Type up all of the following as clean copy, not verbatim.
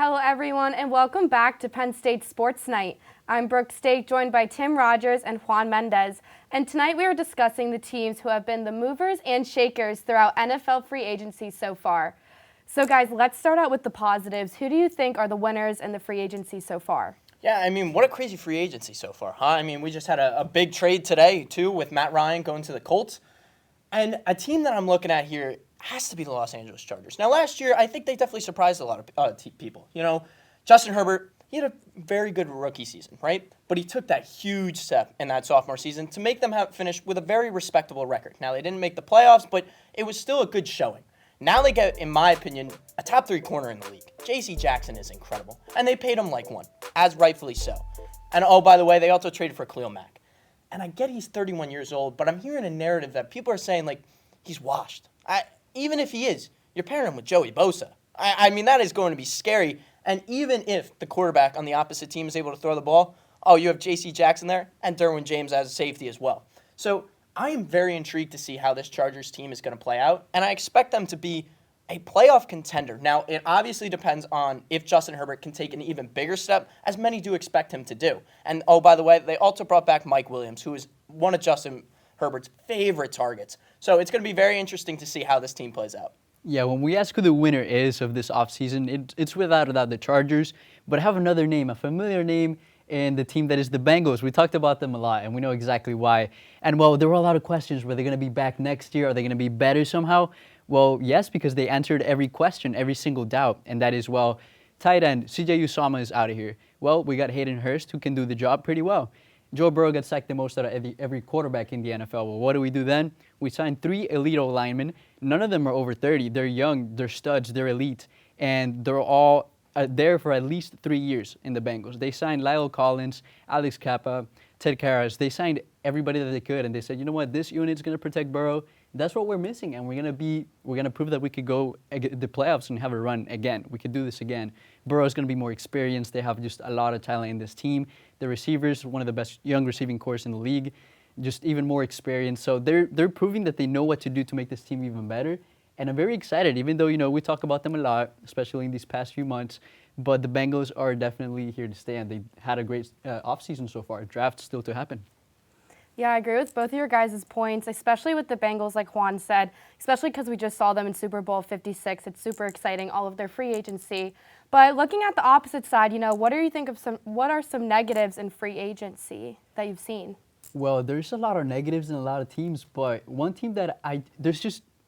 Hello, everyone, and welcome back to Penn State Sports Night. I'm Brooke Stake, joined by Tim Rogers and Juan Mendez. And tonight we are discussing the teams who have been the movers and shakers throughout NFL free agency so far. So, guys, let's start out with the positives. Who do you think are the winners in the free agency so far? Yeah, I mean, what a crazy free agency so far, huh? I mean, we just had a big trade today, too, with Matt Ryan going to the Colts. And a team that I'm looking at here has to be the Los Angeles Chargers. Now, last year, I think they definitely surprised a lot of people. You know, Justin Herbert, he had a very good rookie season, right? But he took that huge step in that sophomore season to make them finish with a very respectable record. Now, they didn't make the playoffs, but it was still a good showing. Now they get, in my opinion, a top 3 corner in the league. J.C. Jackson is incredible, and they paid him like one, as rightfully so. And oh, by the way, they also traded for Khalil Mack. And I get he's 31 years old, but I'm hearing a narrative that people are saying, like, he's washed. Even if he is, you're pairing him with Joey Bosa. I mean, that is going to be scary. And even if the quarterback on the opposite team is able to throw the ball, you have J.C. Jackson there and Derwin James as a safety as well. So I am very intrigued to see how this Chargers team is going to play out, and I expect them to be a playoff contender. Now, it obviously depends on if Justin Herbert can take an even bigger step, as many do expect him to do. And, oh, by the way, they also brought back Mike Williams, who is one of Justin Herbert's favorite targets. So it's going to be very interesting to see how this team plays out. Yeah, when we ask who the winner is of this offseason, it's without a doubt the Chargers, but I have another name, a familiar name, in the team that is the Bengals. We talked about them a lot, and we know exactly why. And, well, there were a lot of questions. Were they going to be back next year? Are they going to be better somehow? Well, yes, because they answered every question, every single doubt, and that is, well, tight end, C.J. Usama is out of here. Well, we got Hayden Hurst, who can do the job pretty well. Joe Burrow gets sacked the most out of every quarterback in the NFL. Well, what do we do then? We signed 3 elite linemen. None of them are over 30. They're young, they're studs, they're elite, and they're all there for at least 3 years in the Bengals. They signed Lyle Collins, Alex Kappa, Ted Karras. They signed everybody that they could, and they said, you know what, this unit's going to protect Burrow. That's what we're missing, and we're gonna prove that we could go the playoffs and have a run again. We could do this again. Burrow's gonna be more experienced. They have just a lot of talent in this team. The receivers, one of the best young receiving corps in the league, just even more experience. So they're proving that they know what to do to make this team even better. And I'm very excited, even though we talk about them a lot, especially in these past few months. But the Bengals are definitely here to stay, and they had a great offseason so far. Draft still to happen. Yeah, I agree with both of your guys' points, especially with the Bengals, like Juan said, especially because we just saw them in Super Bowl 56. It's super exciting, all of their free agency. But looking at the opposite side, what do you think of what are some negatives in free agency that you've seen? Well, there's a lot of negatives in a lot of teams, but one team that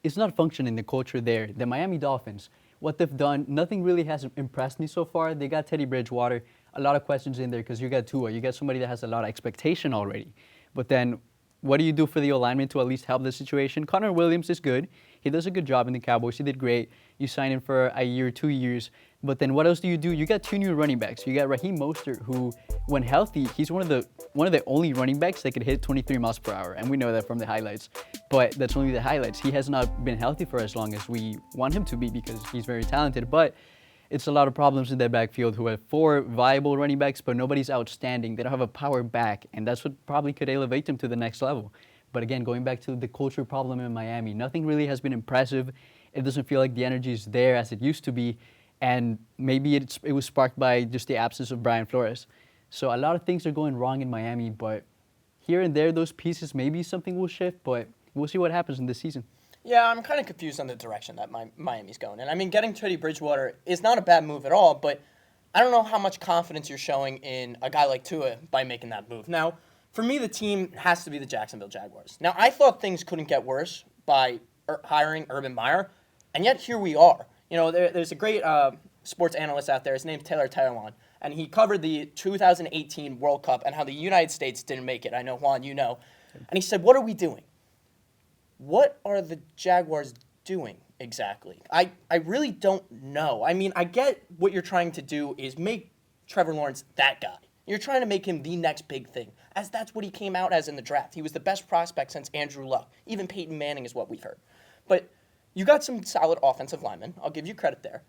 it's not functioning, the culture there, the Miami Dolphins. What they've done, nothing really has impressed me so far. They got Teddy Bridgewater, a lot of questions in there because you got Tua. You got somebody that has a lot of expectation already. But then what do you do for the alignment to at least help the situation? Connor Williams is good. He does a good job in the Cowboys. He did great. You sign him for a year, 2 years. But then what else do? You got 2 new running backs. You got Raheem Mostert, who, when healthy, he's one of the only running backs that could hit 23 miles per hour. And we know that from the highlights. But that's only the highlights. He has not been healthy for as long as we want him to be because he's very talented. But it's a lot of problems in that backfield who have 4 viable running backs, but nobody's outstanding. They don't have a power back, and that's what probably could elevate them to the next level. But again, going back to the culture problem in Miami, nothing really has been impressive. It doesn't feel like the energy is there as it used to be, and maybe it was sparked by just the absence of Brian Flores. So a lot of things are going wrong in Miami, but here and there, those pieces, maybe something will shift, but we'll see what happens in this season. Yeah, I'm kind of confused on the direction that Miami's going. And, I mean, getting Teddy Bridgewater is not a bad move at all, but I don't know how much confidence you're showing in a guy like Tua by making that move. Now, for me, the team has to be the Jacksonville Jaguars. Now, I thought things couldn't get worse by hiring Urban Meyer, and yet here we are. There's a great sports analyst out there. His name's Taylor Tyron, and he covered the 2018 World Cup and how the United States didn't make it. I know, Juan, you know. And he said, what are we doing? What are the Jaguars doing exactly? I really don't know. I mean, I get what you're trying to do is make Trevor Lawrence that guy. You're trying to make him the next big thing, as that's what he came out as in the draft. He was the best prospect since Andrew Luck. Even Peyton Manning is what we've heard. But you got some solid offensive linemen. I'll give you credit there.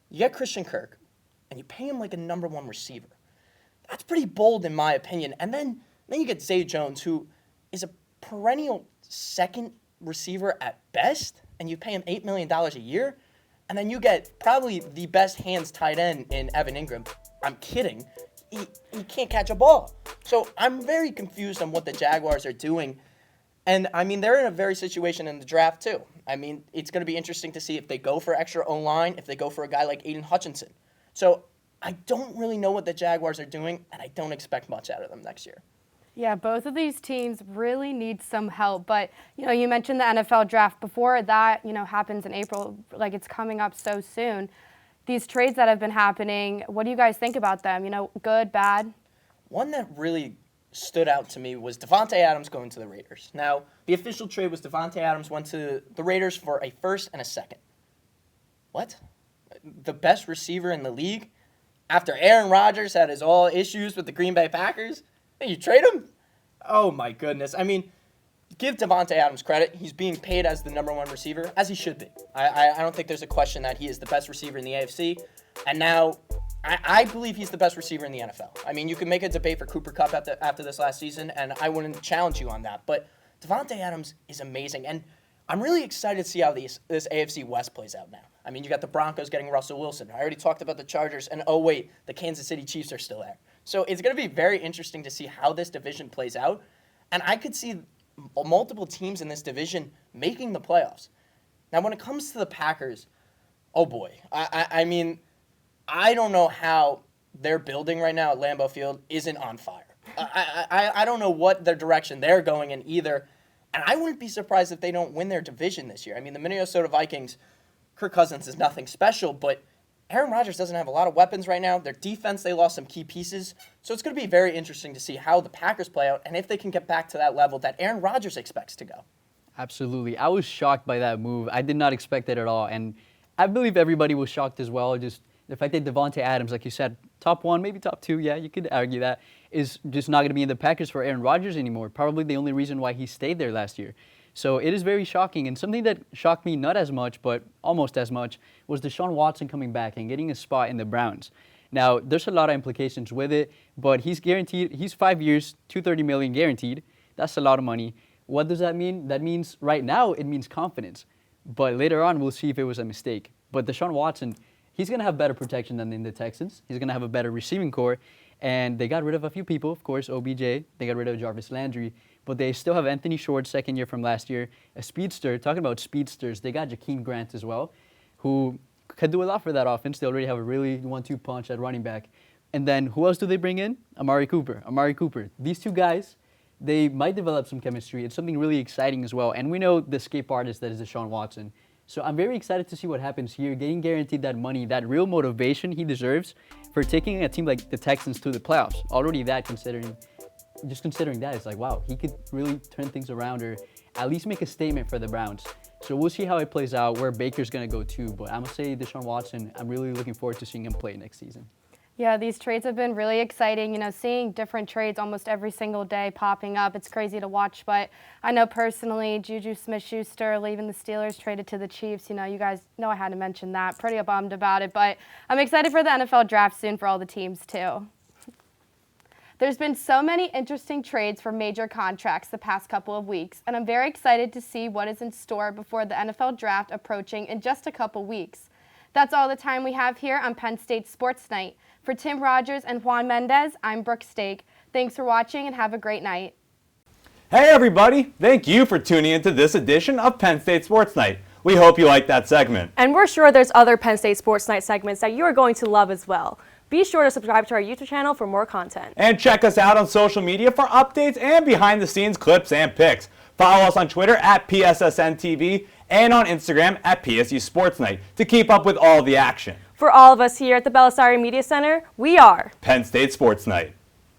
You get Christian Kirk, and you pay him like a number 1 receiver. That's pretty bold in my opinion. And then you get Zay Jones, who is a perennial second receiver at best, and you pay him $8 million a year. and then you get probably the best hands tight end in Evan Ingram. I'm kidding. He can't catch a ball. So I'm very confused on what the Jaguars are doing. And, I mean, they're in a very situation in the draft, too. I mean, it's going to be interesting to see if they go for extra O-line, if they go for a guy like Aiden Hutchinson. So I don't really know what the Jaguars are doing, and I don't expect much out of them next year. Yeah, both of these teams really need some help. But, you mentioned the NFL draft. Before that, happens in April, like it's coming up so soon. These trades that have been happening, what do you guys think about them? Good, bad? One that really stood out to me was Devontae Adams going to the Raiders. Now, the official trade was Devontae Adams went to the Raiders for a first and a second. What? The best receiver in the league? After Aaron Rodgers had his all issues with the Green Bay Packers? You trade him? Oh, my goodness. I mean, give Devontae Adams credit. He's being paid as the number one receiver, as he should be. I don't think there's a question that he is the best receiver in the AFC. And now I believe he's the best receiver in the NFL. I mean, you can make a debate for Cooper Kupp after this last season, and I wouldn't challenge you on that. But Devontae Adams is amazing, and I'm really excited to see how this AFC West plays out now. I mean, you got the Broncos getting Russell Wilson. I already talked about the Chargers, and oh, wait, the Kansas City Chiefs are still there. So it's going to be very interesting to see how this division plays out, and I could see multiple teams in this division making the playoffs. Now, when it comes to the Packers, oh, boy. I mean, I don't know how their building right now at Lambeau Field isn't on fire. I don't know what the direction they're going in either, and I wouldn't be surprised if they don't win their division this year. I mean, the Minnesota Vikings, Kirk Cousins is nothing special, but Aaron Rodgers doesn't have a lot of weapons right now. Their defense, they lost some key pieces, so it's going to be very interesting to see how the Packers play out and if they can get back to that level that Aaron Rodgers expects to go. Absolutely. I was shocked by that move. I did not expect it at all, and I believe everybody was shocked as well. Just the fact that Devontae Adams, like you said, top one, maybe top two, yeah, you could argue that, is just not going to be in the Packers for Aaron Rodgers anymore. Probably the only reason why he stayed there last year. So it is very shocking. And something that shocked me not as much, but almost as much, was Deshaun Watson coming back and getting a spot in the Browns. Now, there's a lot of implications with it, but he's guaranteed, he's 5 years, $230 million guaranteed. That's a lot of money. What does that mean? That means right now it means confidence. But later on, we'll see if it was a mistake. But Deshaun Watson, he's going to have better protection than in the Texans. He's going to have a better receiving core. And they got rid of a few people, of course, OBJ. They got rid of Jarvis Landry. But they still have Anthony Short, second year from last year, a speedster. Talking about speedsters, they got Jakeem Grant as well, who could do a lot for that offense. They already have a really 1-2 punch at running back. And then who else do they bring in? Amari Cooper. These two guys, they might develop some chemistry. It's something really exciting as well. And we know the escape artist that is Deshaun Watson. So I'm very excited to see what happens here, getting guaranteed that money, that real motivation he deserves for taking a team like the Texans to the playoffs. Already that, considering that, it's like, wow, he could really turn things around or at least make a statement for the Browns. So we'll see how it plays out, where Baker's going to go too. But I'm going to say Deshaun Watson, I'm really looking forward to seeing him play next season. Yeah, these trades have been really exciting. Seeing different trades almost every single day popping up. It's crazy to watch, but I know personally, Juju Smith-Schuster leaving the Steelers, traded to the Chiefs. You guys know I had to mention that. Pretty bummed about it, but I'm excited for the NFL draft soon for all the teams too. There's been so many interesting trades for major contracts the past couple of weeks, and I'm very excited to see what is in store before the NFL draft approaching in just a couple weeks. That's all the time we have here on Penn State Sports Night. For Tim Rogers and Juan Mendez, I'm Brooke Stake. Thanks for watching and have a great night. Hey everybody, thank you for tuning into this edition of Penn State Sports Night. We hope you liked that segment. And we're sure there's other Penn State Sports Night segments that you are going to love as well. Be sure to subscribe to our YouTube channel for more content. And check us out on social media for updates and behind the scenes clips and pics. Follow us on Twitter at PSSN TV and on Instagram at PSU Sports Night to keep up with all the action. For all of us here at the Belisari Media Center, we are Penn State Sports Night.